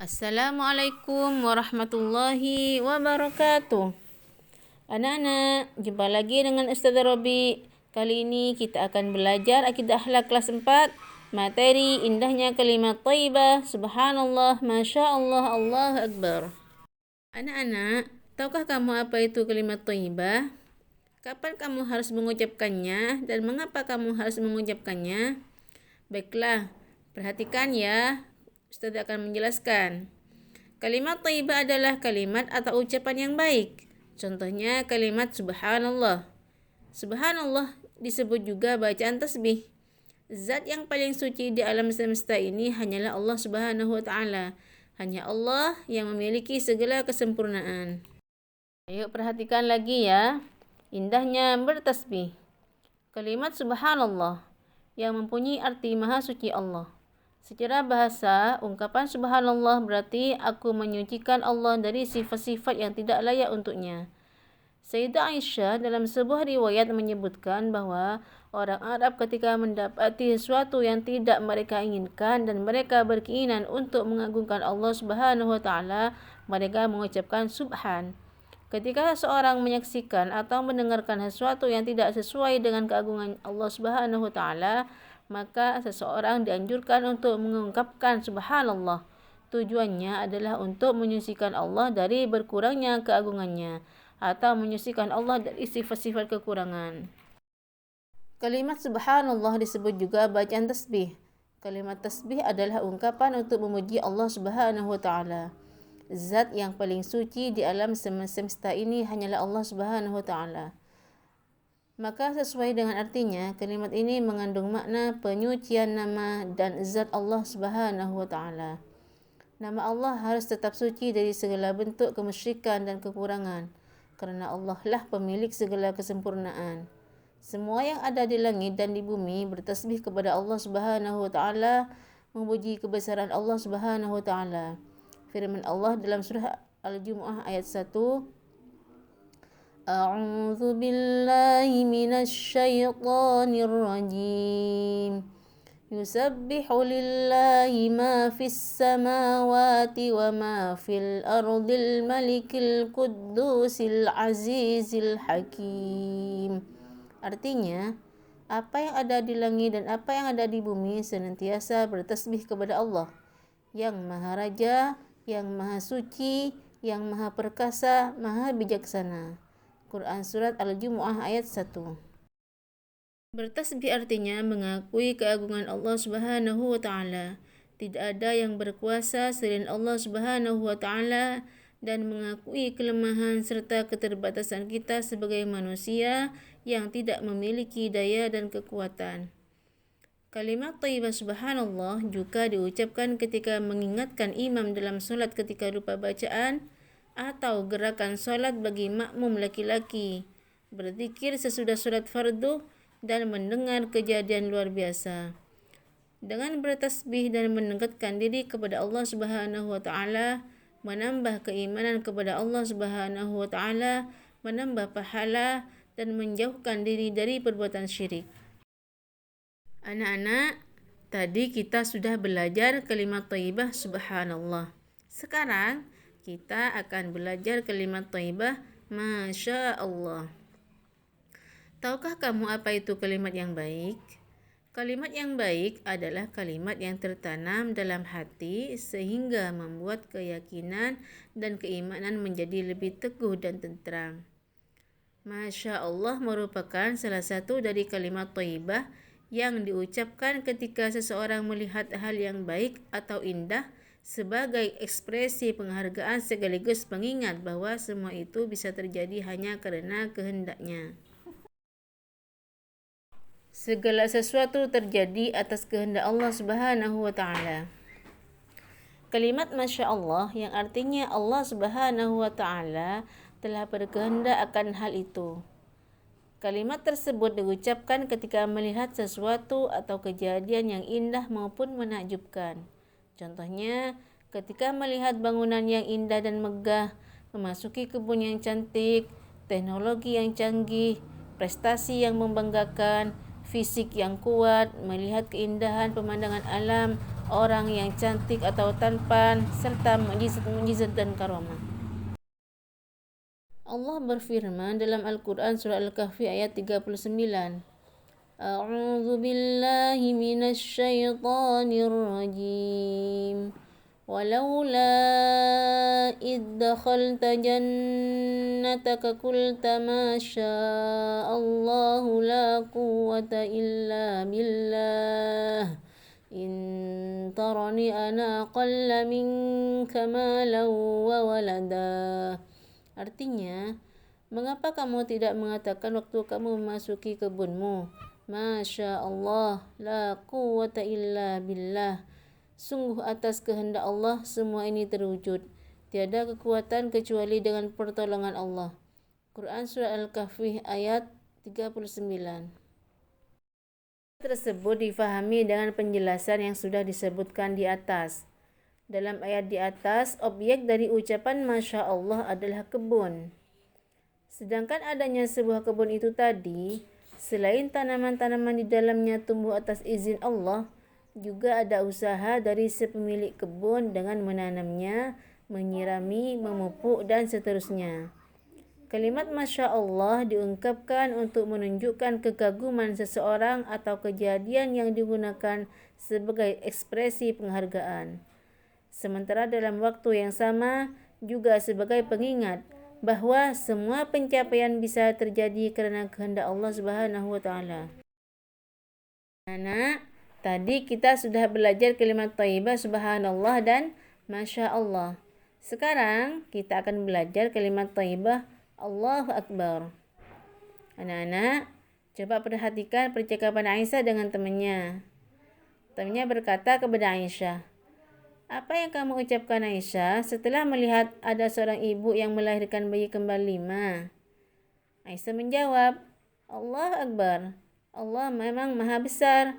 Assalamualaikum warahmatullahi wabarakatuh. Anak-anak, jumpa lagi dengan Ustazah Robi. Kali ini kita akan belajar akidah akhlak kelas 4, materi indahnya kalimat thayyibah, subhanallah, masya Allah, Allahu akbar. Anak-anak, tahukah kamu apa itu kalimat thayyibah? Kapan kamu harus mengucapkannya dan mengapa kamu harus mengucapkannya? Baiklah, perhatikan ya. Ustaz akan menjelaskan. Kalimat thayyibah adalah kalimat atau ucapan yang baik. Contohnya kalimat subhanallah. Subhanallah disebut juga bacaan tasbih. Zat yang paling suci di alam semesta ini hanyalah Allah Subhanahu wa taala. Hanya Allah yang memiliki segala kesempurnaan. Ayo perhatikan lagi ya. Indahnya bertasbih. Kalimat subhanallah yang mempunyai arti maha suci Allah. Secara bahasa, ungkapan subhanallah berarti aku menyucikan Allah dari sifat-sifat yang tidak layak untuknya. Sayyidah Aisyah dalam sebuah riwayat menyebutkan bahwa orang Arab ketika mendapati sesuatu yang tidak mereka inginkan dan mereka berkeinginan untuk mengagungkan Allah Subhanahu wa taala, mereka mengucapkan subhan. Ketika seorang menyaksikan atau mendengarkan sesuatu yang tidak sesuai dengan keagungan Allah Subhanahu wa taala, maka seseorang dianjurkan untuk mengungkapkan subhanallah. Tujuannya adalah untuk menyucikan Allah dari berkurangnya keagungannya atau menyucikan Allah dari sifat-sifat kekurangan. Kalimat subhanallah disebut juga bacaan tasbih. Kalimat tasbih adalah ungkapan untuk memuji Allah Subhanahu wa taala. Zat yang paling suci di alam semesta ini hanyalah Allah Subhanahu wa taala. Maka sesuai dengan artinya, kalimat ini mengandung makna penyucian nama dan zat Allah Subhanahu wa taala. Nama Allah harus tetap suci dari segala bentuk kemusyrikan dan kekurangan, kerana Allah lah pemilik segala kesempurnaan. Semua yang ada di langit dan di bumi bertasbih kepada Allah Subhanahu wa taala, memuji kebesaran Allah Subhanahu wa taala. Firman Allah dalam surah Al-Jumu'ah ayat 1, A'udzu billahi minasy syaithanir rajim. Yusabbihu lillahi ma fis samawati wa ma fil ardil malikil quddusil azizil hakim. Artinya, apa yang ada di langit dan apa yang ada di bumi senantiasa bertasbih kepada Allah, yang Maha Raja, yang Maha Suci, yang Maha Perkasa, Maha Bijaksana. Quran Surat Al-Jumu'ah ayat 1. Bertasbih artinya mengakui keagungan Allah Subhanahu wa taala. Tidak ada yang berkuasa selain Allah Subhanahu wa taala dan mengakui kelemahan serta keterbatasan kita sebagai manusia yang tidak memiliki daya dan kekuatan. Kalimat thayyibah subhanallah juga diucapkan ketika mengingatkan imam dalam solat ketika lupa bacaan atau gerakan solat bagi makmum laki-laki, berzikir sesudah solat fardu dan mendengar kejadian luar biasa. Dengan bertasbih dan mendekatkan diri kepada Allah Subhanahu wa taala, menambah keimanan kepada Allah Subhanahu wa taala, menambah pahala dan menjauhkan diri dari perbuatan syirik. Anak-anak, tadi kita sudah belajar kalimat thayyibah subhanallah. Sekarang kita akan belajar kalimat thayyibah masya Allah. Tahukah kamu apa itu kalimat yang baik? Kalimat yang baik adalah kalimat yang tertanam dalam hati sehingga membuat keyakinan dan keimanan menjadi lebih teguh dan tenteram. Masya Allah merupakan salah satu dari kalimat thayyibah yang diucapkan ketika seseorang melihat hal yang baik atau indah sebagai ekspresi penghargaan sekaligus pengingat bahawa semua itu bisa terjadi hanya kerana kehendaknya. Segala sesuatu terjadi atas kehendak Allah Subhanahu wa taala. Kalimat Masya Allah yang artinya Allah Subhanahu wa taala telah berkehendak akan hal itu. Kalimat tersebut diucapkan ketika melihat sesuatu atau kejadian yang indah maupun menakjubkan. Contohnya, ketika melihat bangunan yang indah dan megah, memasuki kebun yang cantik, teknologi yang canggih, prestasi yang membanggakan, fisik yang kuat, melihat keindahan pemandangan alam, orang yang cantik atau tampan, serta mukjizat-mukjizat dan karamah. Allah berfirman dalam Al-Quran surah Al-Kahfi ayat 39. A'udzu billahi minasy syaithanir rajim. ولولا إذ دخلت جنتك قلت ما شاء الله لا قوة إلا بالله إن ترني أنا أقل منك مالا وولدا. Artinya, mengapa kamu tidak mengatakan waktu kamu memasuki kebunmu, Masya Allah, la quwwata illa billah. Sungguh atas kehendak Allah semua ini terwujud. Tiada kekuatan kecuali dengan pertolongan Allah. Quran Surah Al-Kahfi ayat 39. Tersebut difahami dengan penjelasan yang sudah disebutkan di atas. Dalam ayat di atas, objek dari ucapan Masya Allah adalah kebun. Sedangkan adanya sebuah kebun itu tadi, selain tanaman-tanaman di dalamnya tumbuh atas izin Allah, juga ada usaha dari sepemilik kebun dengan menanamnya, menyirami, memupuk dan seterusnya. Kalimat Masya Allah diungkapkan untuk menunjukkan kekaguman seseorang atau kejadian yang digunakan sebagai ekspresi penghargaan. Sementara dalam waktu yang sama juga sebagai pengingat bahwa semua pencapaian bisa terjadi karena kehendak Allah Subhanahu wa taala. Anak, tadi kita sudah belajar kalimat thayyibah subhanallah dan masya Allah. Sekarang kita akan belajar kalimat thayyibah Allahu Akbar. Anak-anak, coba perhatikan percakapan Aisyah dengan temannya. Temannya berkata kepada Aisyah, apa yang kamu ucapkan Aisyah setelah melihat ada seorang ibu yang melahirkan bayi kembar 5? Aisyah menjawab, Allah Akbar. Allah memang maha besar.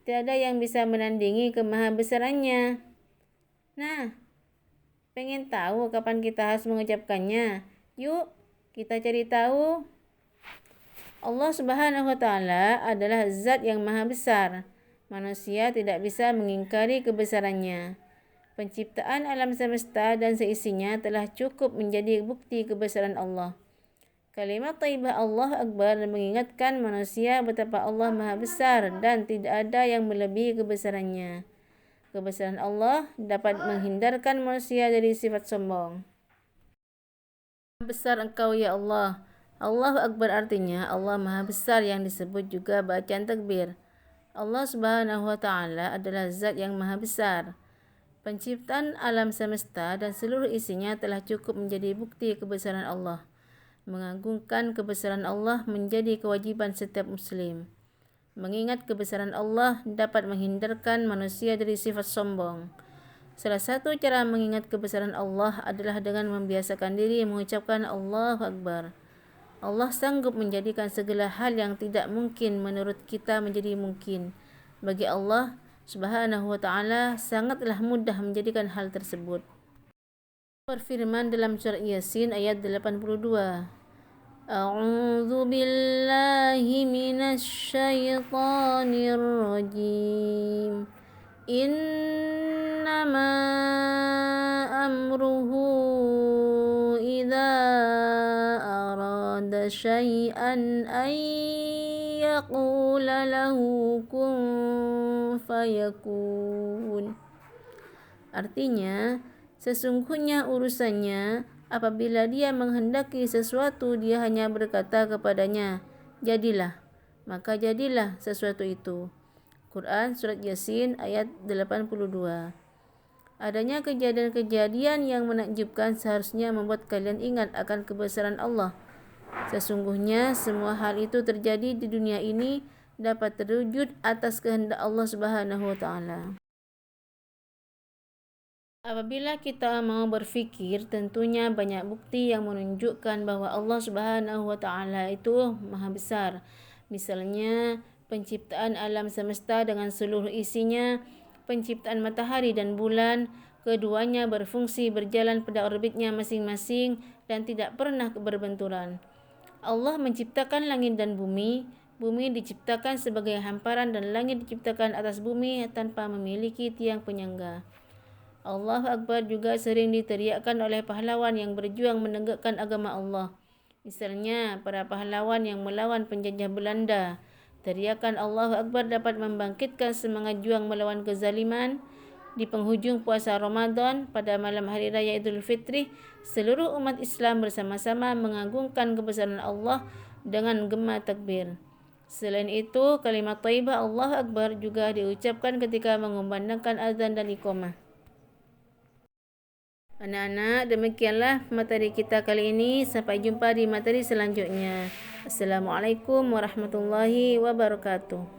Tiada yang bisa menandingi kemahabesarannya. Nah, pengen tahu kapan kita harus mengucapkannya? Yuk, kita cari tahu. Allah Subhanahu wa taala adalah zat yang maha besar. Manusia tidak bisa mengingkari kebesarannya. Penciptaan alam semesta dan seisinya telah cukup menjadi bukti kebesaran Allah. Kalimat thayyibah Allah Akbar mengingatkan manusia betapa Allah Maha Besar dan tidak ada yang melebihi kebesarannya. Kebesaran Allah dapat menghindarkan manusia dari sifat sombong. Besar Engkau ya Allah. Allahu Akbar artinya Allah Maha Besar yang disebut juga bacaan takbir. Allah Subhanahu wa taala adalah zat yang maha besar. Penciptaan alam semesta dan seluruh isinya telah cukup menjadi bukti kebesaran Allah. Mengagungkan kebesaran Allah menjadi kewajiban setiap muslim. Mengingat kebesaran Allah dapat menghindarkan manusia dari sifat sombong. Salah satu cara mengingat kebesaran Allah adalah dengan membiasakan diri mengucapkan Allahu Akbar. Allah sanggup menjadikan segala hal yang tidak mungkin menurut kita menjadi mungkin. Bagi Allah Subhanahu wa taala sangatlah mudah menjadikan hal tersebut. Berfirman dalam surah Yasin ayat 82. A'udzu billahi minasy syaithanir rajim. Innama amruhu idza arada syai'an ay yaqula lahu kun fayakun. Artinya, sesungguhnya urusannya apabila dia menghendaki sesuatu, dia hanya berkata kepadanya, jadilah, maka jadilah sesuatu itu. Quran Surat Yasin ayat 82. Adanya kejadian-kejadian yang menakjubkan seharusnya membuat kalian ingat akan kebesaran Allah. Sesungguhnya semua hal itu terjadi di dunia ini dapat terwujud atas kehendak Allah Subhanahu wa taala. Apabila kita mau berfikir, tentunya banyak bukti yang menunjukkan bahwa Allah Subhanahu wa taala itu maha besar. Misalnya, penciptaan alam semesta dengan seluruh isinya, penciptaan matahari dan bulan, keduanya berfungsi berjalan pada orbitnya masing-masing dan tidak pernah berbenturan. Allah menciptakan langit dan bumi, Bumi diciptakan sebagai hamparan dan langit diciptakan atas bumi tanpa memiliki tiang penyangga. Allahu Akbar juga sering diteriakkan oleh pahlawan yang berjuang menegakkan agama Allah. Misalnya, para pahlawan yang melawan penjajah Belanda. Teriakan Allahu Akbar dapat membangkitkan semangat juang melawan kezaliman. Di penghujung puasa Ramadan pada malam hari raya Idul Fitri, seluruh umat Islam bersama-sama mengagungkan kebesaran Allah dengan gema takbir. Selain itu, kalimat thayyibah Allahu Akbar juga diucapkan ketika mengumandangkan azan dan iqamah. Anak-anak, demikianlah materi kita kali ini. Sampai jumpa di materi selanjutnya. Assalamualaikum warahmatullahi wabarakatuh.